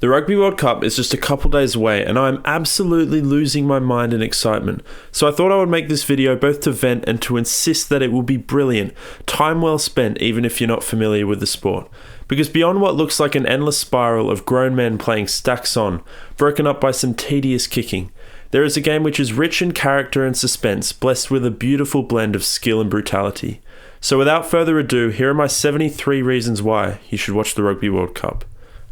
The Rugby World Cup is just a couple days away and I'm absolutely losing my mind in excitement. So I thought I would make this video both to vent and to insist that it will be brilliant, time well spent even if you're not familiar with the sport. Because beyond what looks like an endless spiral of grown men playing stacks on, broken up by some tedious kicking, there is a game which is rich in character and suspense, blessed with a beautiful blend of skill and brutality. So without further ado, here are my 73 reasons why you should watch the Rugby World Cup.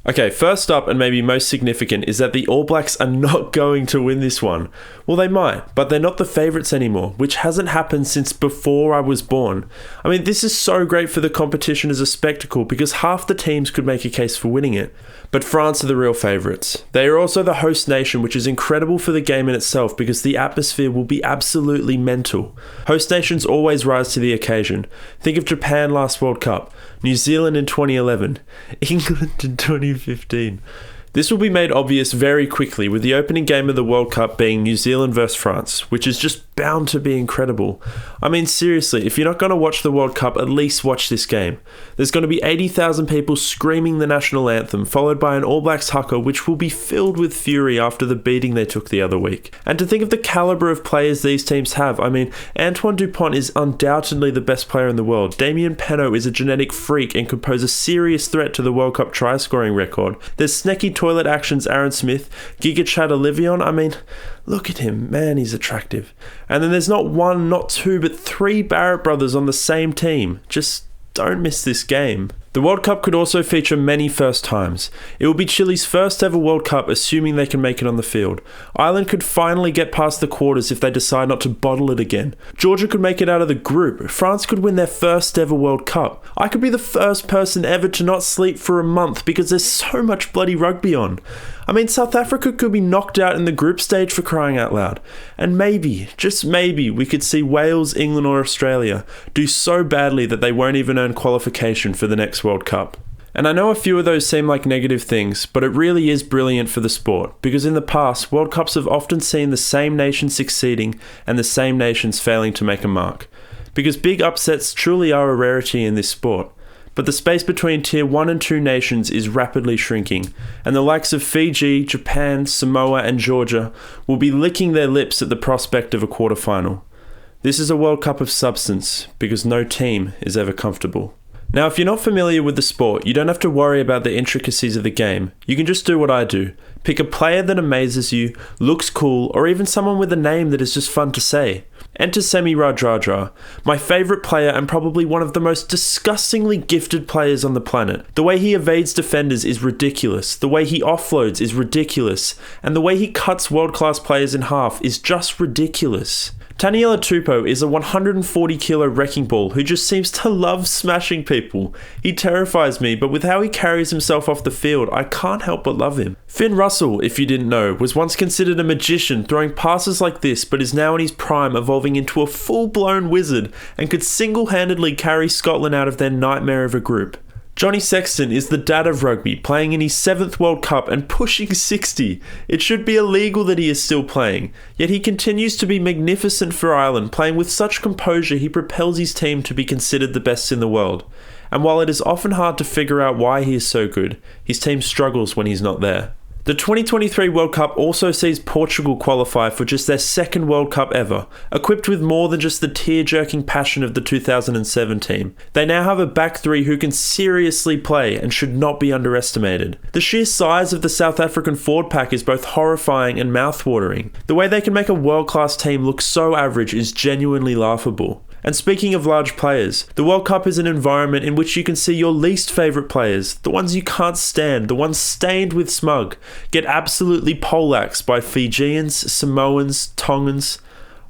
Okay, first up and maybe most significant is that the All Blacks are not going to win this one. Well, they might, but they're not the favourites anymore, which hasn't happened since before I was born. I mean, this is so great for the competition as a spectacle because half the teams could make a case for winning it. But France are the real favourites. They are also the host nation, which is incredible for the game in itself because the atmosphere will be absolutely mental. Host nations always rise to the occasion. Think of Japan last World Cup, New Zealand in 2011, England in 2015. This will be made obvious very quickly with the opening game of the World Cup being New Zealand vs France, which is just bound to be incredible. I mean, seriously, if you're not going to watch the World Cup, at least watch this game. There's going to be 80,000 people screaming the national anthem, followed by an All Blacks haka which will be filled with fury after the beating they took the other week. And to think of the calibre of players these teams have, I mean, Antoine Dupont is undoubtedly the best player in the world. Damien Penaud is a genetic freak and could pose a serious threat to the World Cup try-scoring record. There's Snecky Toilet Action's Aaron Smith, Giga Chad Olivion, I mean, look at him, man, he's attractive. And then there's not one, not two, but three Barrett brothers on the same team. Just don't miss this game. The World Cup could also feature many first times. It will be Chile's first ever World Cup, assuming they can make it on the field. Ireland could finally get past the quarters if they decide not to bottle it again. Georgia could make it out of the group. France could win their first ever World Cup. I could be the first person ever to not sleep for a month because there's so much bloody rugby on. I mean, South Africa could be knocked out in the group stage for crying out loud. And maybe, just maybe, we could see Wales, England or Australia do so badly that they won't even earn qualification for the next World Cup. And I know a few of those seem like negative things, but it really is brilliant for the sport, because in the past, World Cups have often seen the same nations succeeding and the same nations failing to make a mark. Because big upsets truly are a rarity in this sport. But the space between Tier 1 and 2 nations is rapidly shrinking, and the likes of Fiji, Japan, Samoa and Georgia will be licking their lips at the prospect of a quarterfinal. This is a World Cup of substance, because no team is ever comfortable. Now, if you're not familiar with the sport, you don't have to worry about the intricacies of the game. You can just do what I do. Pick a player that amazes you, looks cool, or even someone with a name that is just fun to say. Enter Semi Radradra, my favourite player and probably one of the most disgustingly gifted players on the planet. The way he evades defenders is ridiculous, the way he offloads is ridiculous, and the way he cuts world-class players in half is just ridiculous. Taniela Tupou is a 140 kilo wrecking ball who just seems to love smashing people. He terrifies me, but with how he carries himself off the field, I can't help but love him. Finn Russell, if you didn't know, was once considered a magician throwing passes like this, but is now in his prime evolving into a full-blown wizard and could single-handedly carry Scotland out of their nightmare of a group. Johnny Sexton is the dad of rugby, playing in his 7th World Cup and pushing 60. It should be illegal that he is still playing, yet he continues to be magnificent for Ireland, playing with such composure he propels his team to be considered the best in the world. And while it is often hard to figure out why he is so good, his team struggles when he's not there. The 2023 World Cup also sees Portugal qualify for just their 2nd World Cup ever, equipped with more than just the tear-jerking passion of the 2007 team. They now have a back three who can seriously play and should not be underestimated. The sheer size of the South African forward pack is both horrifying and mouth-watering. The way they can make a world-class team look so average is genuinely laughable. And speaking of large players, the World Cup is an environment in which you can see your least favourite players, the ones you can't stand, the ones stained with smug, get absolutely poleaxed by Fijians, Samoans, Tongans,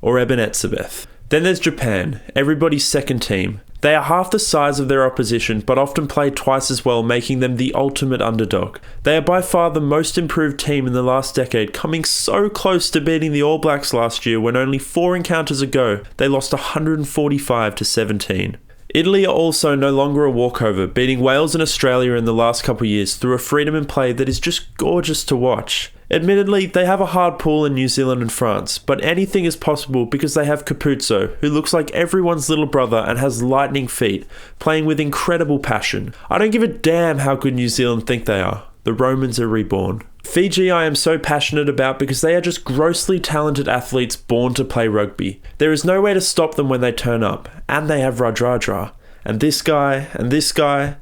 or Eben Etzebeth. Then there's Japan, everybody's second team. They are half the size of their opposition, but often play twice as well, making them the ultimate underdog. They are by far the most improved team in the last decade, coming so close to beating the All Blacks last year when only 4 encounters ago, they lost 145-17. Italy are also no longer a walkover, beating Wales and Australia in the last couple of years through a freedom in play that is just gorgeous to watch. Admittedly, they have a hard pool in New Zealand and France, but anything is possible because they have Capuzzo, who looks like everyone's little brother and has lightning feet, playing with incredible passion. I don't give a damn how good New Zealand think they are. The Romans are reborn. Fiji I am so passionate about because they are just grossly talented athletes born to play rugby. There is no way to stop them when they turn up, and they have Radradra. And this guy, and this guy.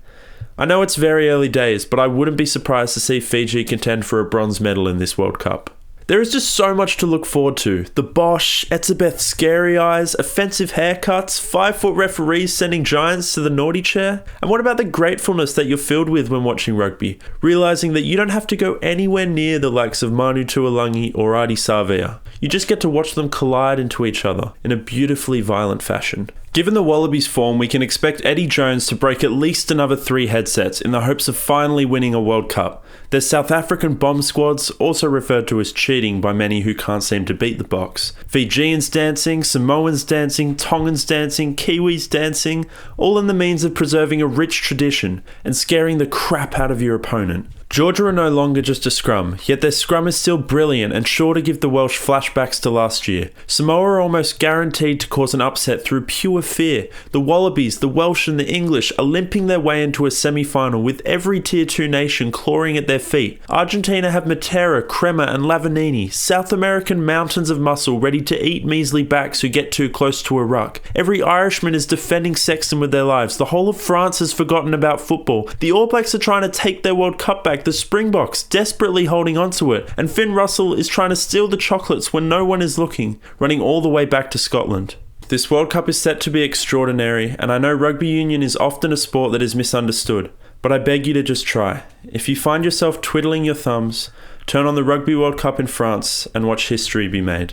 I know it's very early days, but I wouldn't be surprised to see Fiji contend for a bronze medal in this World Cup. There is just so much to look forward to. The Bosch, Etzebeth scary eyes, offensive haircuts, 5-foot referees sending giants to the naughty chair. And what about the gratefulness that you're filled with when watching rugby, realising that you don't have to go anywhere near the likes of Manu Tuolangi or Ardie Savea. You just get to watch them collide into each other in a beautifully violent fashion. Given the Wallabies' form, we can expect Eddie Jones to break at least another 3 headsets in the hopes of finally winning a World Cup. Their South African bomb squads, also referred to as cheating by many who can't seem to beat the box. Fijians dancing, Samoans dancing, Tongans dancing, Kiwis dancing, all in the means of preserving a rich tradition and scaring the crap out of your opponent. Georgia are no longer just a scrum, yet their scrum is still brilliant and sure to give the Welsh flashbacks to last year. Samoa are almost guaranteed to cause an upset through pure fear. The Wallabies, the Welsh and the English are limping their way into a semi-final with every Tier 2 nation clawing at their feet. Argentina have Matera, Crema and Lavanini, South American mountains of muscle ready to eat measly backs who get too close to a ruck. Every Irishman is defending Sexton with their lives. The whole of France has forgotten about football. The All Blacks are trying to take their World Cup back. The Springboks desperately holding onto it, and Finn Russell is trying to steal the chocolates when no one is looking, running all the way back to Scotland. This World Cup is set to be extraordinary, and I know rugby union is often a sport that is misunderstood, but I beg you to just try. If you find yourself twiddling your thumbs, turn on the Rugby World Cup in France and watch history be made.